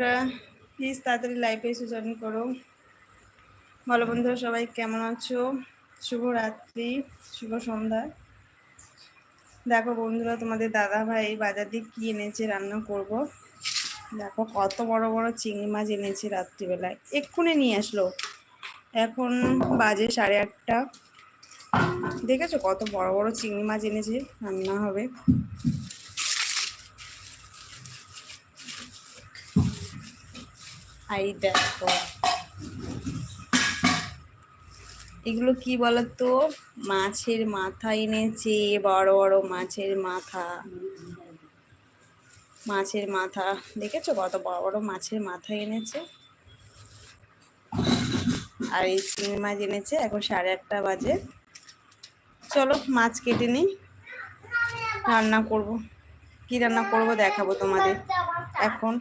Please তাড়াতাড়ি লাইভে এসে জয়েন করো। ভালো বন্ধুরা সবাই কেমন আছো? শুভ রাত্রি, শুভ সন্ধ্যা। দেখো বন্ধুরা, তোমাদের দাদা ভাই বাজার দিয়ে কি এনেছে রান্না করব। দেখো কত বড় বড় চিংড়ি মাছ এনেছে রাত্রিবেলায়, এক্ষুনি নিয়ে আসলো। এখন বাজে 8:30। দেখেছো কত বড় বড় চিংড়ি মাছ এনেছে, রান্না হবে। আই দেখো এগুলো কি বলতো, মাছের মাথা এনেছে, বড় বড় মাছের মাথা। মাছের মাথা দেখেছো কত বড় বড় মাছের মাথা এনেছে। আর এই চিংড়ি মাছ এনেছে। এখন 8:30 বাজে। চলো মাছ কেটে নিই, রান্না করব। কি রান্না করব দেখাবো তোমাদের এখন।